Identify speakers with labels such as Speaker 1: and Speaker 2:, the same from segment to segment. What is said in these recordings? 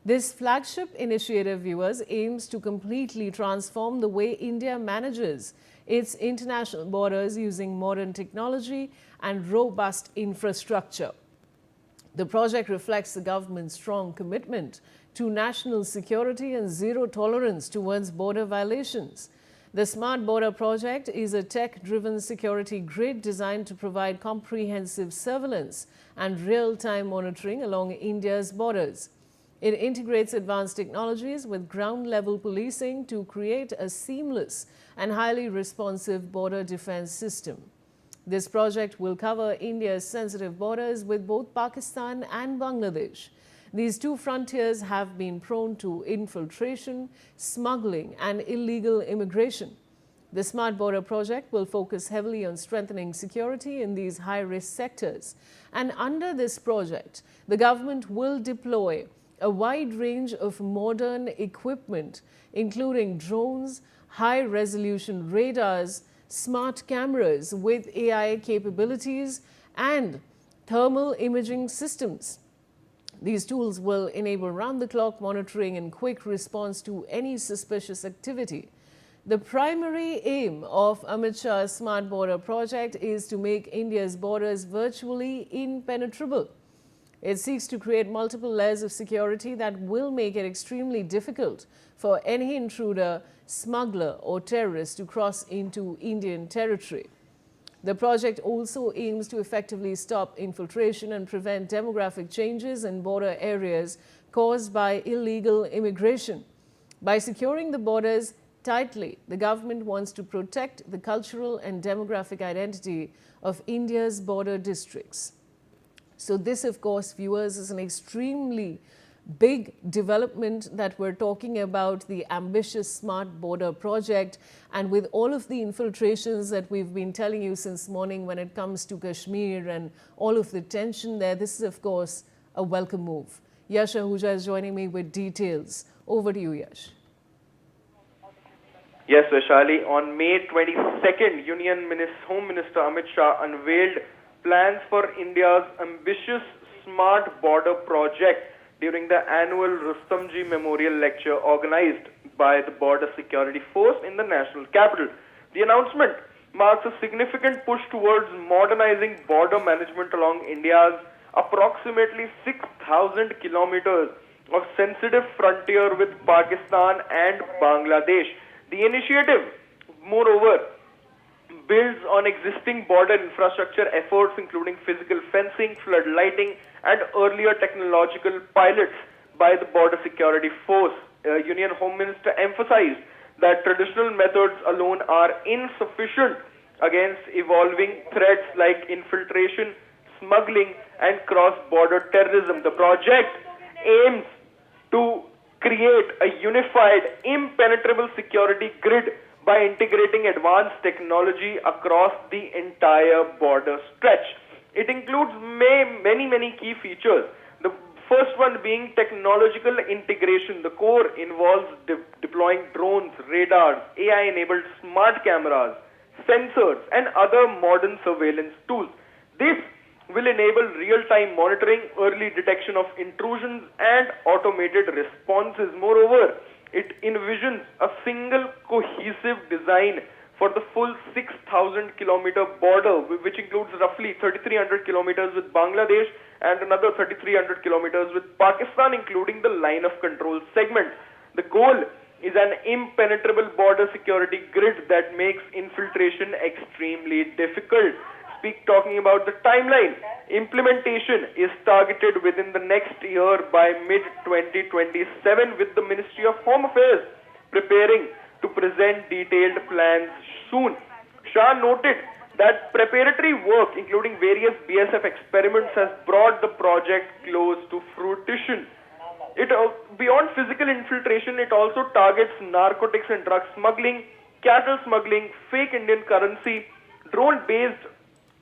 Speaker 1: This flagship initiative, viewers, aims to completely transform the way India manages its international borders using modern technology and robust infrastructure. The project reflects the government's strong commitment to national security and zero tolerance towards border violations. The Smart Border Project is a tech-driven security grid designed to provide comprehensive surveillance and real-time monitoring along India's borders. It integrates advanced technologies with ground-level policing to create a seamless and highly responsive border defense system. This project will cover India's sensitive borders with both Pakistan and Bangladesh. These two frontiers have been prone to infiltration, smuggling, and illegal immigration. The Smart Border Project will focus heavily on strengthening security in these high-risk sectors. And under this project, the government will deploy a wide range of modern equipment, including drones, high-resolution radars, smart cameras with AI capabilities, and thermal imaging systems. These tools will enable round-the-clock monitoring and quick response to any suspicious activity. The primary aim of Amit Shah's Smart Border Project is to make India's borders virtually impenetrable. It seeks to create multiple layers of security that will make it extremely difficult for any intruder, smuggler, or terrorist to cross into Indian territory. The project also aims to effectively stop infiltration and prevent demographic changes in border areas caused by illegal immigration. By securing the borders tightly, the government wants to protect the cultural and demographic identity of India's border districts. So this, of course, viewers, is an extremely big development that we're talking about, the ambitious Smart Border Project. And with all of the infiltrations that we've been telling you since morning when it comes to Kashmir and all of the tension there, this is, of course, a welcome move. Yash Ahuja is joining me with details. Over to you, Yash.
Speaker 2: Yes, Vaishali. On May 22nd, Home Minister Amit Shah unveiled plans for India's ambitious Smart Border Project during the annual Rustomji Memorial Lecture organized by the Border Security Force in the national capital. The announcement marks a significant push towards modernizing border management along India's approximately 6,000 kilometers of sensitive frontier with Pakistan and Bangladesh. The initiative, moreover, builds on existing border infrastructure efforts including physical fencing, flood lighting, and earlier technological pilots by the Border Security Force. Union Home Minister emphasized that traditional methods alone are insufficient against evolving threats like infiltration, smuggling, and cross-border terrorism. The project aims to create a unified, impenetrable security grid by integrating advanced technology across the entire border stretch. It includes many key features. The first one being technological integration. The core involves deploying drones, radars, AI-enabled smart cameras, sensors, and other modern surveillance tools. This will enable real-time monitoring, early detection of intrusions, and automated responses. Moreover, it envisions a single cohesive design for the full 6,000-kilometer border, which includes roughly 3,300 kilometers with Bangladesh and another 3,300 kilometers with Pakistan, including the line of control segment. The goal is an impenetrable border security grid that makes infiltration extremely difficult. Talking about the timeline, implementation is targeted within the next year by mid-2027, with the Ministry of Home Affairs preparing to present detailed plans soon. Shah noted that preparatory work, including various BSF experiments, has brought the project close to fruition. Beyond physical infiltration, it also targets narcotics and drug smuggling, cattle smuggling, fake Indian currency, drone-based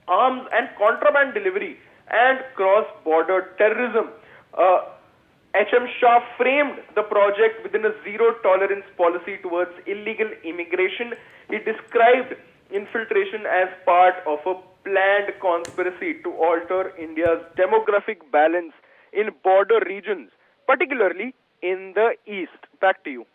Speaker 2: arms and contraband delivery, and cross-border terrorism. HM Shah framed the project within a zero-tolerance policy towards illegal immigration. He described infiltration as part of a planned conspiracy to alter India's demographic balance in border regions, particularly in the east. Back to you.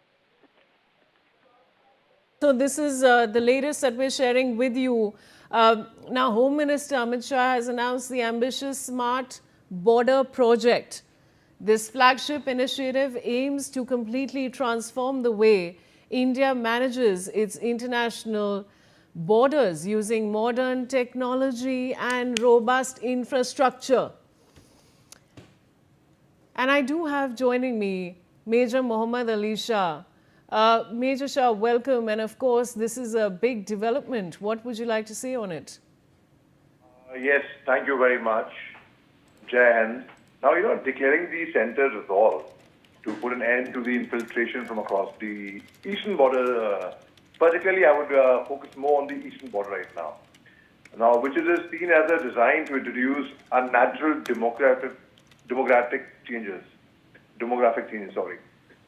Speaker 1: So this is the latest that we're sharing with you. Now, Home Minister Amit Shah has announced the ambitious Smart Border Project. This flagship initiative aims to completely transform the way India manages its international borders using modern technology and robust infrastructure. And I do have joining me Major Muhammad Ali Shah. Major Shah, welcome. And of course, this is a big development. What would you like to say on it?
Speaker 3: Yes, thank you very much, Jan. Now, declaring the centre's resolve to put an end to the infiltration from across the eastern border, particularly I would focus more on the eastern border right now. Now, which is seen as a design to introduce unnatural demographic changes.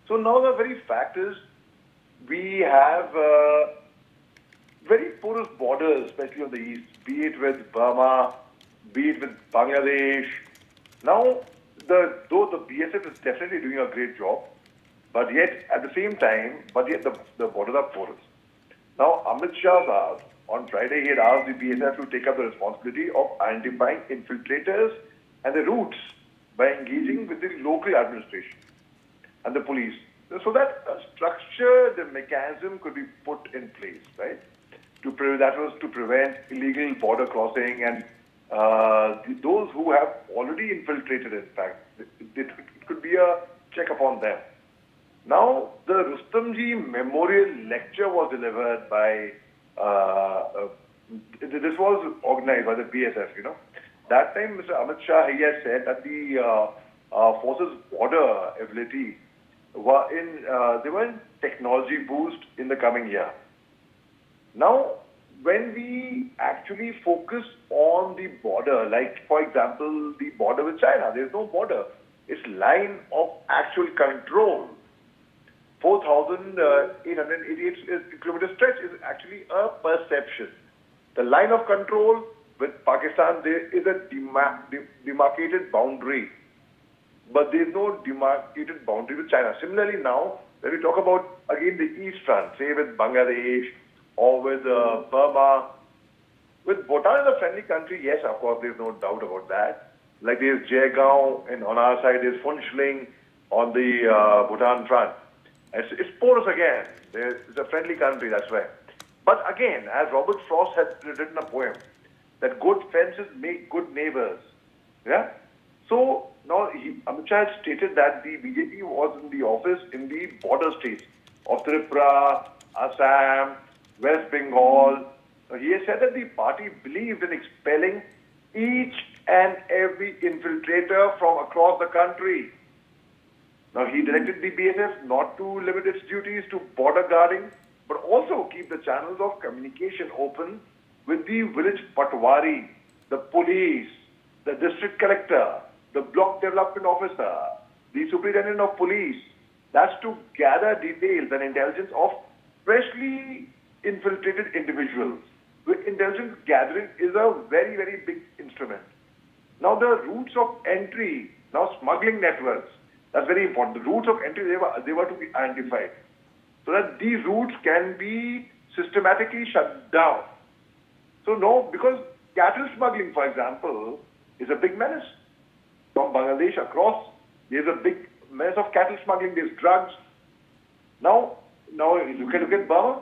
Speaker 3: So now the very fact is we have very porous borders, especially on the east, be it with Burma, be it with Bangladesh. Now, though the BSF is definitely doing a great job, but yet at the same time, the borders are porous. Now, Amit Shah asked, on Friday, he had asked the BSF to take up the responsibility of identifying infiltrators and the routes by engaging with the local administration and the police, so that a structured mechanism could be put in place, right? That was to prevent illegal border crossing and those who have already infiltrated, in fact, it could be a check upon them. Now, the Rustamji Memorial Lecture was delivered by, this was organized by the BSF, That time, Mr. Amit Shah, he has said that the forces' border ability they were in technology boost in the coming year. Now, when we actually focus on the border, like, for example, the border with China, there's no border. It's line of actual control. 4,888 kilometer stretch is actually a perception. The line of control with Pakistan, there is a demarcated boundary, but there is no demarcated boundary with China. Similarly now, when we talk about, again, the east front, say with Bangladesh or with Burma, with Bhutan is a friendly country, yes, of course, there's no doubt about that. Like there's Jaegaon, and on our side there's Phunchling on the Bhutan front. It's porous again. It's a friendly country, that's right. But again, as Robert Frost had written a poem, that good fences make good neighbors. Yeah? So now Amit Shah had stated that the BJP was in the office in the border states of Tripura, Assam, West Bengal. He has said that the party believed in expelling each and every infiltrator from across the country. Now, he directed the BSF not to limit its duties to border guarding, but also keep the channels of communication open with the village patwari, the police, the district collector, the block development officer, the superintendent of police. That's to gather details and intelligence of freshly infiltrated individuals. Intelligence gathering is a very, very big instrument. Now, the routes of entry, now smuggling networks, that's very important. The routes of entry, they were to be identified so that these routes can be systematically shut down. So, no, because cattle smuggling, for example, is a big menace. From Bangladesh across, there's a big menace of cattle smuggling, there's drugs. Now look at Burma.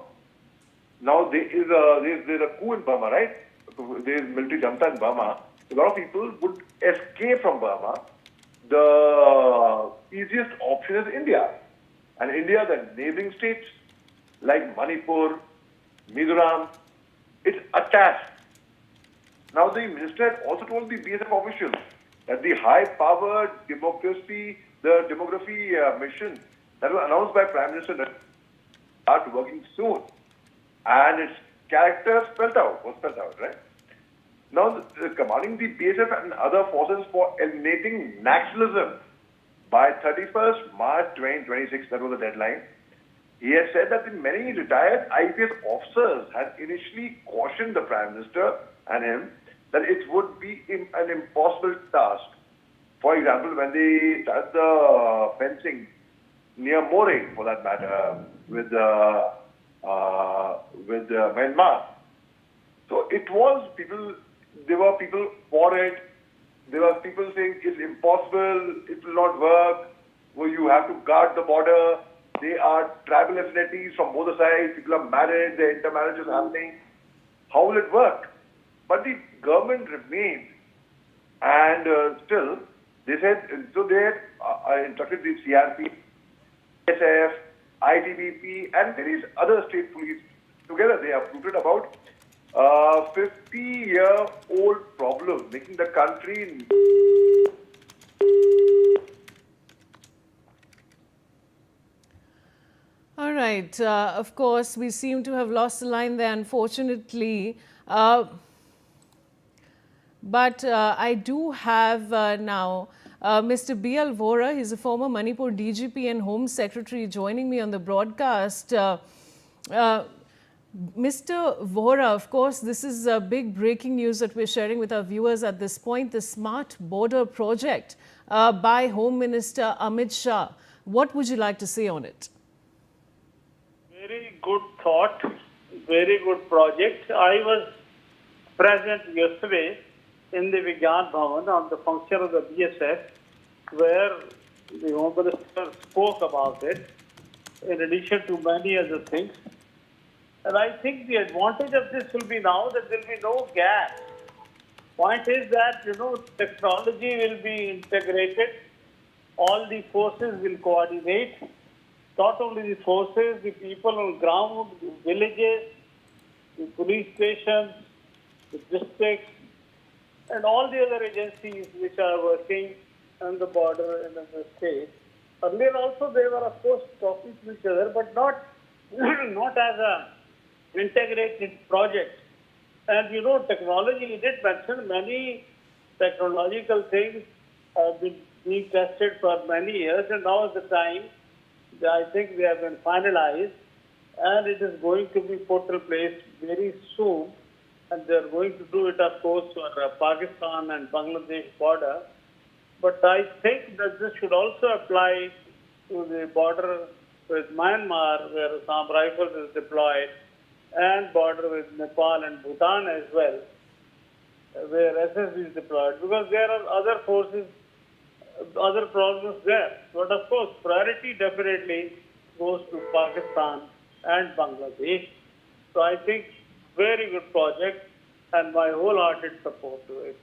Speaker 3: Now, there's a coup in Burma, right? There's military junta in Burma. A lot of people would escape from Burma. The easiest option is India. And India, the neighboring states like Manipur, Mizoram, it's attached. Now, the minister had also told the BSF officials that the high-powered demography mission that was announced by Prime Minister start working soon. And its character was spelled out, right? Now, commanding the BSF and other forces for eliminating nationalism by 31st March 2026, that was the deadline. He has said that the many retired IPS officers had initially cautioned the Prime Minister and him that it would be an impossible task. For example, when they started the fencing near Moreh, for that matter, with Myanmar. So it was people, there were people for it. There were people saying it's impossible, it will not work, well, you have to guard the border. They are tribal affinities from both sides, people are married, their intermarriage is happening. How will it work? But the government remained, and still, they said, so they instructed the CRP, SF, ITBP, and various other state police. Together, they uprooted about 50-year-old problem, making the country.
Speaker 1: All right. Of course, we seem to have lost the line there, unfortunately. But I do have now Mr. B.L. Vora. He's a former Manipur DGP and Home Secretary joining me on the broadcast. Mr. Vora, of course, this is big breaking news that we're sharing with our viewers at this point, the Smart Border Project by Home Minister Amit Shah. What would you like to say on it?
Speaker 4: Very good thought, very good project. I was present yesterday in the Vigyan Bhavan on the function of the BSF, where the Home Minister spoke about it, in addition to many other things. And I think the advantage of this will be now that there will be no gap. Point is that, technology will be integrated, all the forces will coordinate, not only the forces, the people on ground, the villages, the police stations, the districts, and all the other agencies which are working on the border and in the state. Earlier also they were, of course, talking to each other, but not as a integrated project. And technology, he did mention many technological things have been being tested for many years, and now is the time. I think they have been finalized, and it is going to be put in place very soon. And they are going to do it, of course, for Pakistan and Bangladesh border. But I think that this should also apply to the border with Myanmar, where Assam Rifles is deployed, and border with Nepal and Bhutan as well, where SS is deployed, because there are other forces, other problems there. But of course, priority definitely goes to Pakistan and Bangladesh. So I think very good project and my wholehearted support to it.